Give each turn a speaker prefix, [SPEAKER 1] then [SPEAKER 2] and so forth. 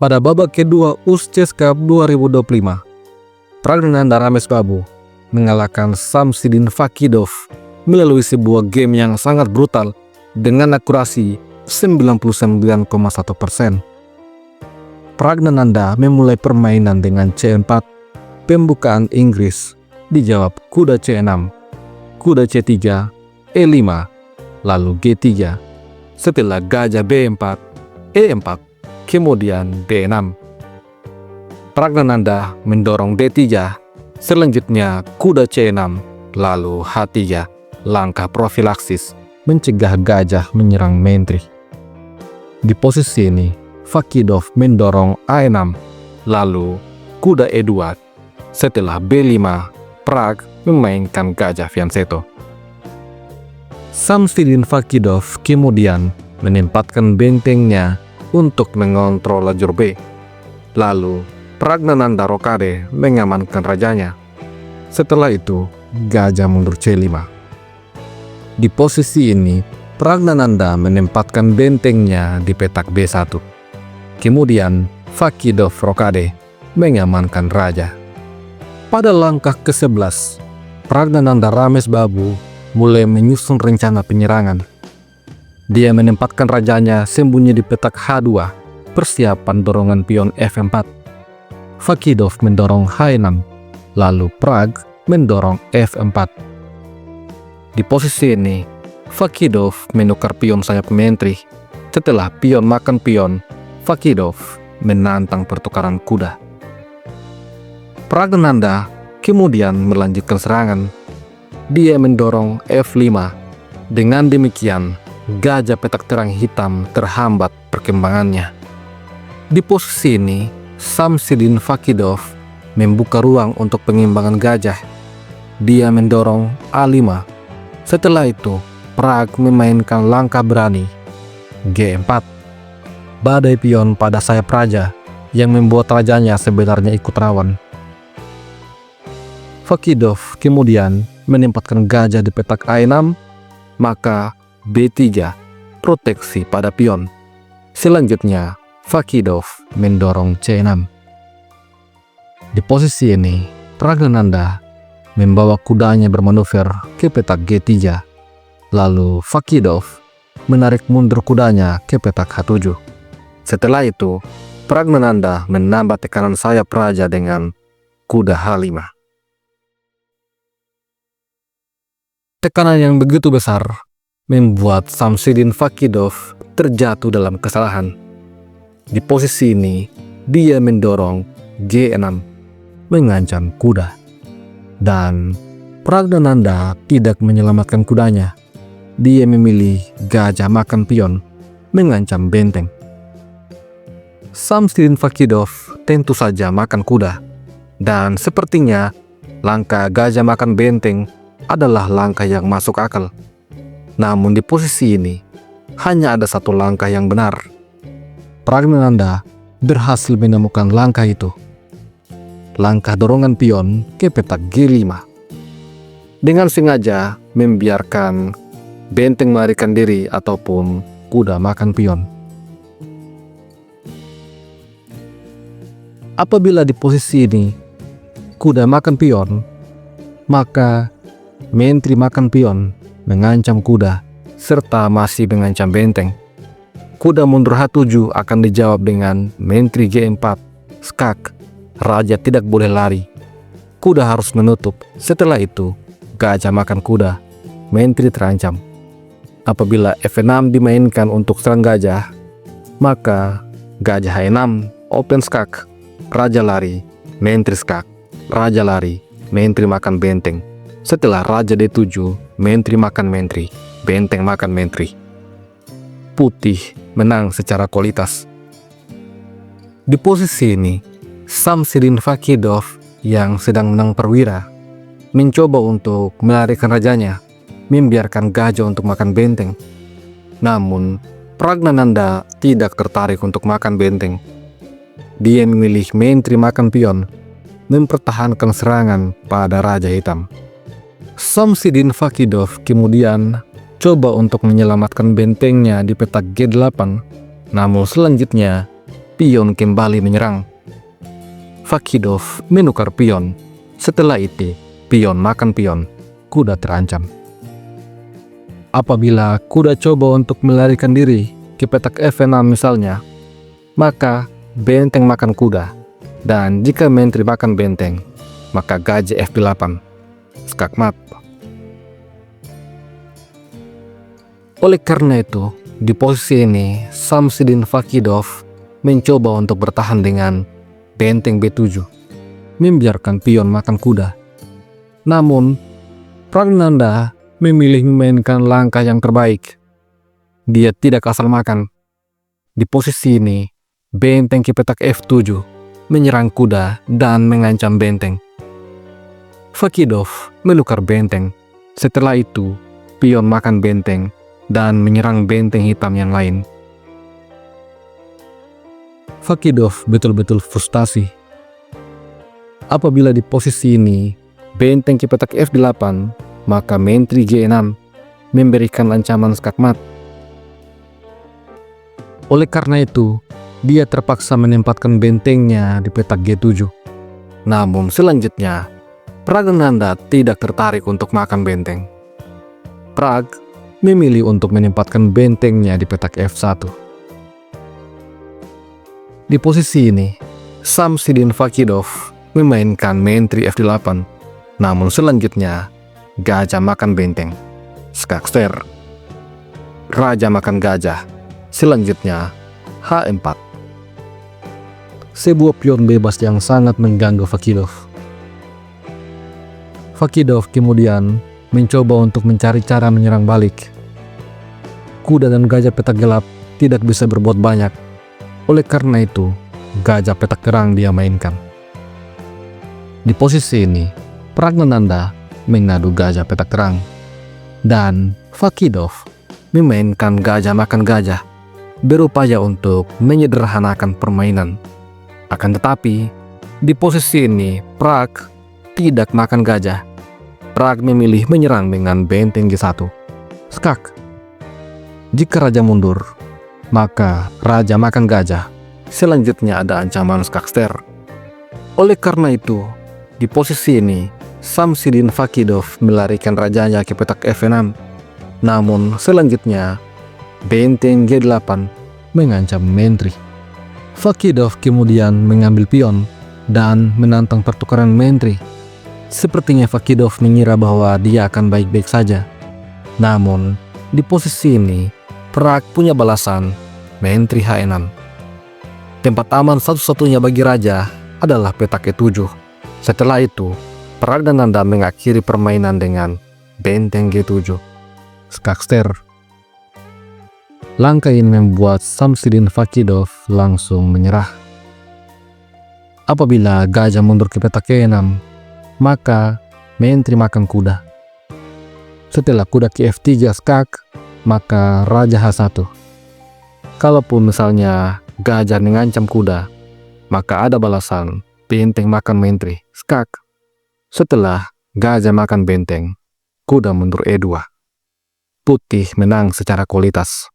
[SPEAKER 1] Pada babak kedua USCHES Cup 2025, Pragnananda Ramesbabu mengalahkan Samsidin Fakidov melalui sebuah game yang sangat brutal dengan akurasi 99,1%. Pragnananda memulai permainan dengan C4, pembukaan Inggris, dijawab kuda C6, kuda C3, E5, lalu G3, setelah gajah B4, E4, kemudian D6. Pragnananda mendorong D3, selanjutnya kuda C6, lalu H3, langkah profilaksis mencegah gajah menyerang menteri. Di posisi ini, Fakidov mendorong A6, lalu kuda E2. Setelah B5, Prag memainkan gajah fianchetto. Samsidin Fakidov kemudian menempatkan bentengnya untuk mengontrol lajur B. Lalu, Pragnananda rokade mengamankan rajanya. Setelah itu, gajah mundur C5. Di posisi ini, Pragnananda menempatkan bentengnya di petak B1. Kemudian, Fakidov rokade mengamankan raja. Pada langkah ke-11, Pragnananda Ramesbabu mulai menyusun rencana penyerangan. Dia menempatkan rajanya sembunyi di petak H2, persiapan dorongan pion F4. Fakidov mendorong H6, lalu Prag mendorong F4. Di posisi ini, Fakidov menukar pion sayap menteri. Setelah pion makan pion, Fakidov menantang pertukaran kuda. Pragnananda kemudian melanjutkan serangan. Dia mendorong F5. Dengan demikian, gajah petak terang hitam terhambat perkembangannya. Di posisi ini, Samsidin Fakidov membuka ruang untuk pengimbangan gajah. Dia mendorong A5. Setelah itu, Prag memainkan langkah berani G4. Badai pion pada sayap raja yang membuat rajanya sebenarnya ikut rawan. Fakidov kemudian menempatkan gajah di petak A6, maka B3 proteksi pada pion. Selanjutnya, Fakidov mendorong C6. Di posisi ini, Pragnananda membawa kudanya bermanuver ke petak G3. Lalu Fakidov menarik mundur kudanya ke petak H7. Setelah itu, Pragnananda menambah tekanan sayap raja dengan kuda H5. Tekanan yang begitu besar membuat Samsidin Fakidov terjatuh dalam kesalahan. Di posisi ini, dia mendorong G6, mengancam kuda. Dan Pragnananda tidak menyelamatkan kudanya. Dia memilih gajah makan pion, mengancam benteng. Samsidin Fakidov tentu saja makan kuda. Dan sepertinya langkah gajah makan benteng adalah langkah yang masuk akal. Namun di posisi ini, hanya ada satu langkah yang benar. Pragnananda berhasil menemukan langkah itu. Langkah dorongan pion ke petak G5. Dengan sengaja membiarkan benteng melarikan diri ataupun kuda makan pion. Apabila di posisi ini kuda makan pion, maka menteri makan pion mengancam kuda serta masih mengancam benteng. Kuda mundur H7 akan dijawab dengan menteri G4, skak. Raja tidak boleh lari. Kuda harus menutup. Setelah itu, gajah makan kuda. Menteri terancam. Apabila F6 dimainkan untuk serang gajah, maka gajah H6, open skak. Raja lari, menteri skak. Raja lari, menteri makan benteng. Setelah raja D7, menteri makan menteri. Benteng makan menteri. Putih menang secara kualitas. Di posisi ini, Samsidin Fakidov yang sedang menang perwira mencoba untuk melarikan rajanya, membiarkan gajah untuk makan benteng. Namun, Pragnananda tidak tertarik untuk makan benteng. Dia memilih menteri makan pion, mempertahankan serangan pada Raja Hitam. Samsidin Fakidov kemudian coba untuk menyelamatkan bentengnya di petak G8, namun selanjutnya pion kembali menyerang. Fakidov menukar pion. Setelah itu, pion makan pion. Kuda terancam. Apabila kuda coba untuk melarikan diri ke petak F6 misalnya, maka benteng makan kuda. Dan jika menteri makan benteng, maka gajah F8. Skakmat. Oleh karena itu, di posisi ini, Samsidin Fakidov mencoba untuk bertahan dengan benteng B7, membiarkan pion makan kuda. Namun, Pragnanda memilih memainkan langkah yang terbaik. Dia tidak asal makan. Di posisi ini, benteng ke petak F7 menyerang kuda dan mengancam benteng. Fakidov melukar benteng. Setelah itu, pion makan benteng dan menyerang benteng hitam yang lain. Fakidov betul-betul frustasi. Apabila di posisi ini, benteng ke petak F8, maka menteri G6 memberikan ancaman skakmat. Oleh karena itu, dia terpaksa menempatkan bentengnya di petak G7. Namun selanjutnya, Pragnanda tidak tertarik untuk makan benteng. Prag memilih untuk menempatkan bentengnya di petak F1. Di posisi ini, Samsidin Fakidov memainkan menteri F8. Namun selanjutnya, gajah makan benteng. Skakster. Raja makan gajah. Selanjutnya, H4. Sebuah pion bebas yang sangat mengganggu Fakidov. Fakidov kemudian mencoba untuk mencari cara menyerang balik. Kuda dan gajah petak gelap tidak bisa berbuat banyak. Oleh karena itu, gajah petak terang dia mainkan. Di posisi ini, Pragnanda mengadu gajah petak terang. Dan Fakidov memainkan gajah makan gajah, berupaya untuk menyederhanakan permainan. Akan tetapi, di posisi ini, Prag tidak makan gajah. Prag memilih menyerang dengan benteng G1. Skak. Jika raja mundur, maka raja makan gajah. Selanjutnya ada ancaman skakster. Oleh karena itu, di posisi ini, Samsidin Fakidov melarikan rajanya ke petak F6. Namun selanjutnya, benteng G8 mengancam menteri. Fakidov kemudian mengambil pion dan menantang pertukaran menteri. Sepertinya Fakidov mengira bahwa dia akan baik-baik saja. Namun, di posisi ini, Prag punya balasan, menteri H6. Tempat aman satu-satunya bagi raja adalah petak E7. Setelah itu, Pragnanda mengakhiri permainan dengan benteng G7. Skakster. Langkah ini membuat Samsidin Fakidov langsung menyerah. Apabila gajah mundur ke petak E6, maka menteri makan kuda. Setelah kuda ke F3 skak, maka raja H1. Kalaupun misalnya gajah mengancam kuda, maka ada balasan benteng makan menteri skak. Setelah gajah makan benteng, kuda mundur E2. Putih menang secara kualitas.